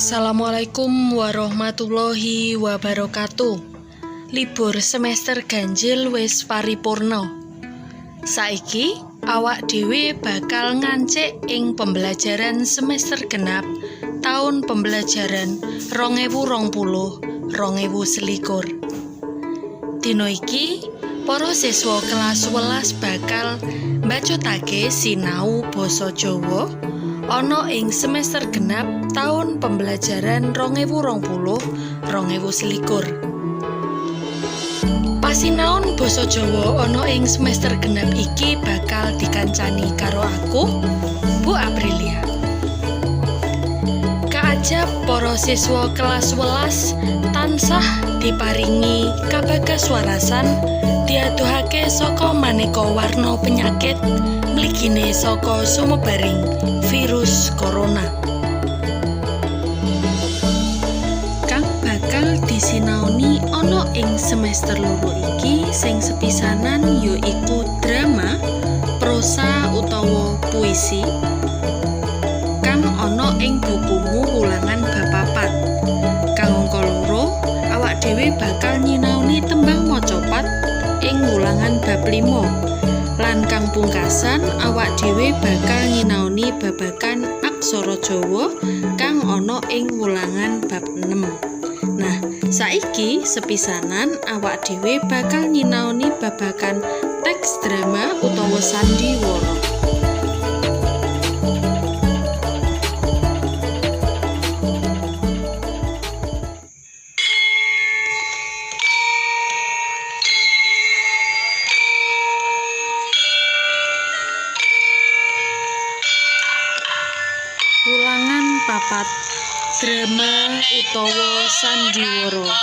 Assalamualaikum warahmatullahi wabarakatuh. Libur semester ganjil wis paripurna. Saiki awak dhewe bakal ngancik ing pembelajaran semester genap tahun pembelajaran 2020-2021. Dina iki para siswa kelas 11 bakal mbacotake sinau basa Jawa ana ing semester genap tahun pembelajaran 2020-2021. Pasinaon basa Jawa ana ing semester genap iki bakal dikancani karo aku, Bu Aprilia. Kaajab para siswa kelas 11 tansah diparingi kabagaswarasan diaduhake saka maneka warna penyakit mligine saka sumebaring virus corona. Kang bakal disinaoni ana ing semester loro iki sing sepisanan yaiku drama, prosa utawa puisi kang ana ing bukumu ulangan bab 4. Kang angka loro awak dhewe bakal nyinaoni tembang macapat ing ulangan bab 5. Lan kang pungkasan awak dhewe bakal nyinaoni babagan aksara Jawa kang ana ing ulangan bab 6. Nah, saiki sepisanan awak dhewe bakal nyinaoni babagan teks drama utawa sandiwara. Ulangan papat drama utawa sandiwara.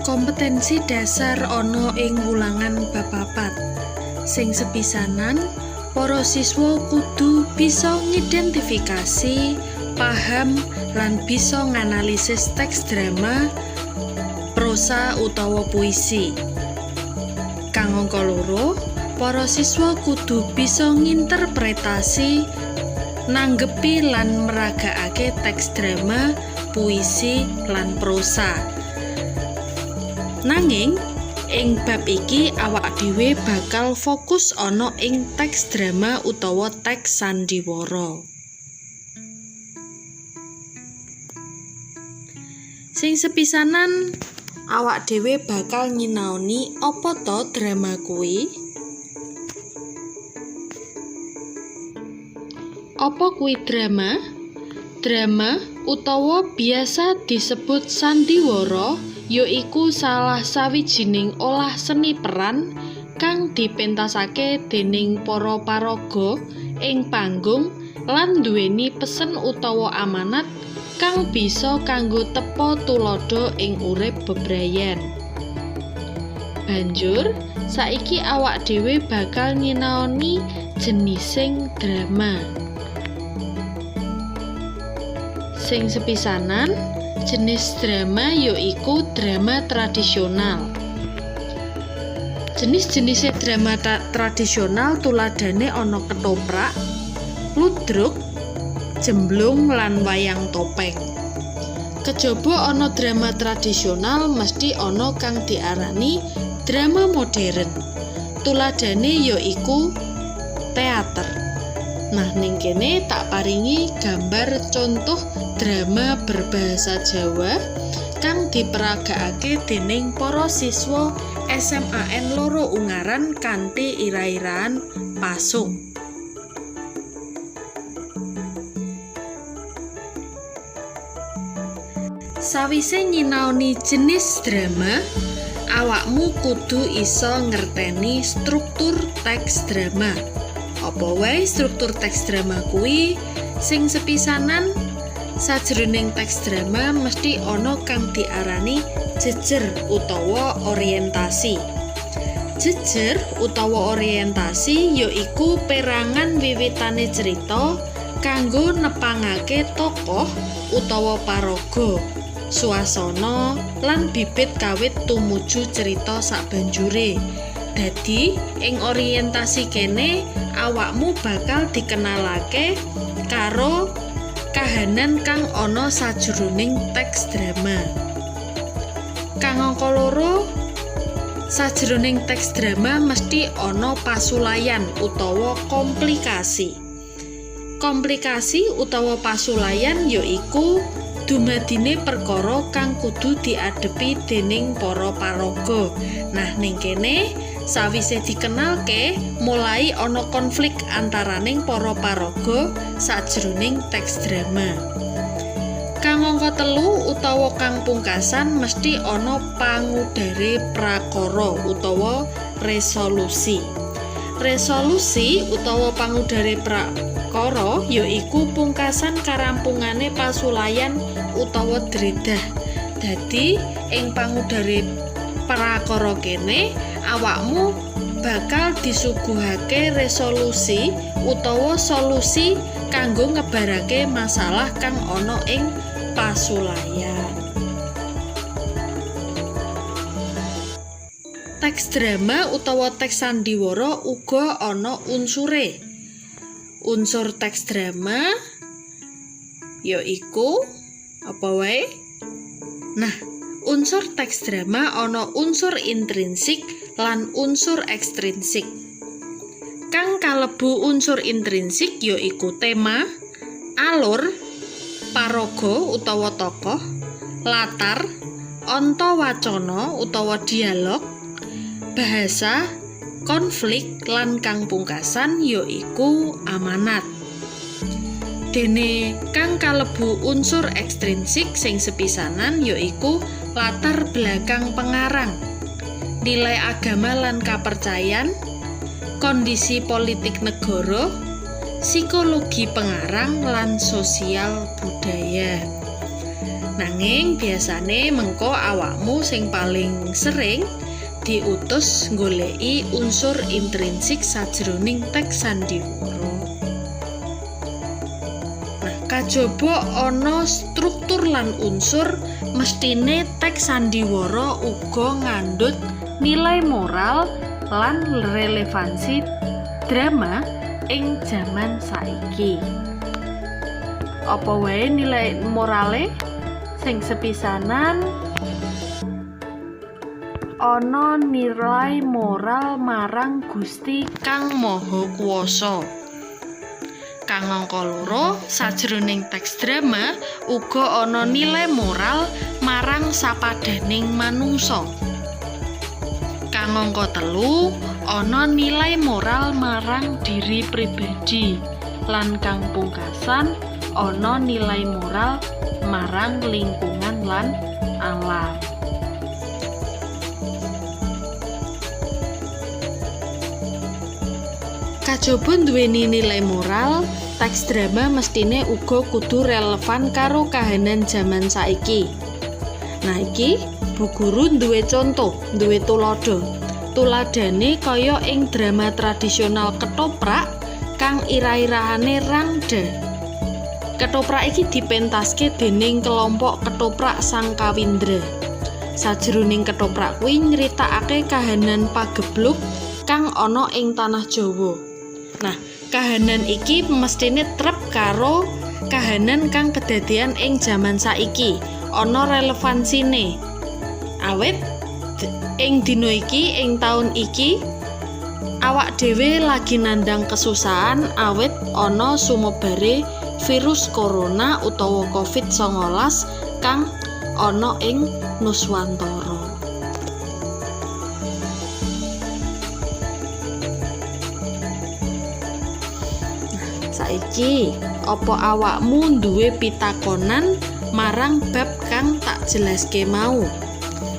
Kompetensi dasar ana ing ulangan bab 4. Sing sepisanan, para siswa kudu bisa ngidentifikasi, paham, lan bisa nganalisis teks drama, prosa utawa puisi. Kang angka loro, para siswa kudu bisa nginterpretasi, nanggepi lan meragakake teks drama, puisi, lan prosa. Nanging ing bab iki awak dhewe bakal fokus ana ing teks drama utawa teks sandiwara. Sing sepisanan awak dhewe bakal nyinaoni apa to drama kuwi? Apa kuwi drama? Drama utawa biasa disebut sandiwara yaiku salah sawijining olah seni peran kang dipentasake dening para paraga ing panggung lan duweni pesen utawa amanat kang bisa kanggo tepa tuladha ing urip bebrayan. Banjur saiki awak dhewe bakal nyinaoni jenising drama. Sing sepisanan jenis drama yaiku drama tradisional. Jenis-jenis drama tradisional tuladhane ana ketoprak, ludruk, jemblung lan wayang topeng. Kejaba ana drama tradisional mesti ana kang diarani drama modern. Tuladhane yaiku teater. Nah, ning kene tak paringi gambar contoh drama berbahasa Jawa kang diperagakake dening para siswa SMAN Loro Ungaran kanthi ira-iraan pasung. Sawise nyinaoni jenis drama, awakmu kudu iso ngerteni struktur teks drama. Apa wae struktur teks drama kuwi? Sing sepisanan, sajroning teks drama mesti ana kang diarani jejer utawa orientasi. Jejer utawa orientasi yaiku perangan wiwitane cerita kanggo nepangake tokoh utawa paraga, suasana lan bibit kawit tumuju cerita sabanjure. Dadi ing orientasi kene awakmu bakal dikenalake karo kahanan kang ana sajroning teks drama. Kang angka 2, sajroning teks drama mesti ana pasulayan utawa komplikasi. Komplikasi utawa pasulayan yaiku dumadine perkara kang kudu diadepi dening para paraga. Nah, ning kene sawise dikenalke mulai ana konflik antaraning para paraga sajroning teks drama. Kang angka 3 utawa kang pungkasan mesti ana pangudare prakara utawa resolusi. Resolusi utawa pangudare prakara yaiku pungkasan karampungane pasulayan utawa dredah. Dadi ing pangudare prakara kene awakmu bakal disuguhake resolusi utawa solusi kanggo ngebarake masalah kang ana ing pasulayan. Teks drama utawa teks sandiwara uga ana unsure. Unsur teks drama yaiku apa wae? Nah, unsur teks drama ana unsur intrinsik lan unsur ekstrinsik. Kang kalebu unsur intrinsik yaiku tema, alur, paraga utawa tokoh, latar, antawacana utawa dialog, bahasa, konflik lan kang pungkasan yaiku amanat. Dene kang kalebu unsur ekstrinsik sing sepisanan yaiku latar belakang pengarang, nilai agama lan kapercayan, kondisi politik negara, psikologi pengarang lan sosial budaya. Nanging biasane mengko awakmu sing paling sering diutus nggoleki unsur intrinsik sajroning teks sandiwara. Nah, kajaba ana struktur lan unsur, mestine teks sandiwara uga ngandhut nilai moral lan relevansi drama ing jaman saiki. Apa wae nilai morale? Sing sepisanan ana nilai moral marang Gusti Kang Maha Kuwasa. Kang angka 2, sajroning teks drama uga ana nilai moral marang sapadaning manungsa. Kang angka 3, ana nilai moral marang diri pribadi. Lan kang pungkasan ana nilai moral marang lingkungan lan alam. Kajaba nduweni nilai moral, teks drama mestine uga kudu relevan karo kahanan jaman saiki. Nah, iki Bu Guru duwe contoh, duwe tuladha. Tuladhane kaya ing drama tradisional Ketoprak kang irah-irahane Rangda. Ketoprak iki dipentaske dening kelompok Ketoprak Sang Kawindra. Sajroning Ketoprak kuwi nyritakake kahanan pageblug kang ana ing tanah Jawa. Nah, kahanan iki mestine trep karo kahanan kang kedadean ing jaman saiki, ana relevansine. Awit ing dina iki, ing taun iki, awak dhewe lagi nandang kesusahan awit ana sumebare virus corona utawa COVID-19 kang ana ing Nuswantara. Saiki, apa awakmu duwe pitakonan marang bab kang tak jelaske mau.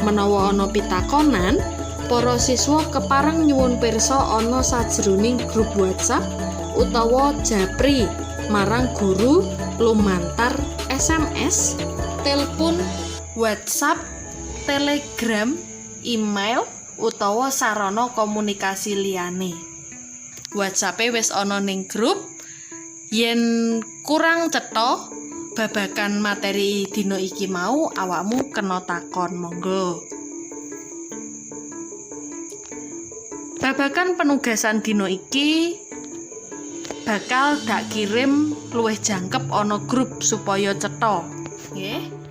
Menawa ana pitakonan, para siswa kepareng nyuwun pirsa ana sajroning grup WhatsApp utawa japri marang guru lumantar SMS, telepon, WhatsApp, Telegram, email utawa sarana komunikasi liyane. WhatsApp-e wis ana ning grup. Yen kurang cetha babagan materi dina iki mau, awakmu kena takon, monggo. Babagan penugasan dina iki bakal dak kirim luwih jangkep ana grup supaya cetha, nggih.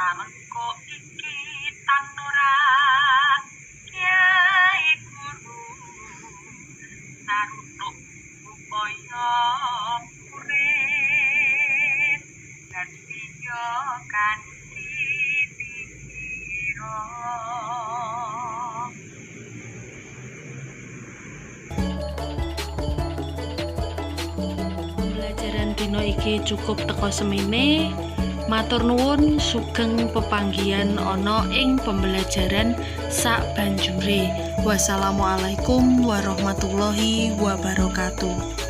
Samengko iki tanurah Kyai Guru sarutuk upaya urip dadi yo kanthi pira. Pembelajaran dina iki cukup teka semene. Matur nuwun, sugeng pepanggihan ana ing pembelajaran sak banjure. Wassalamualaikum warahmatullahi wabarakatuh.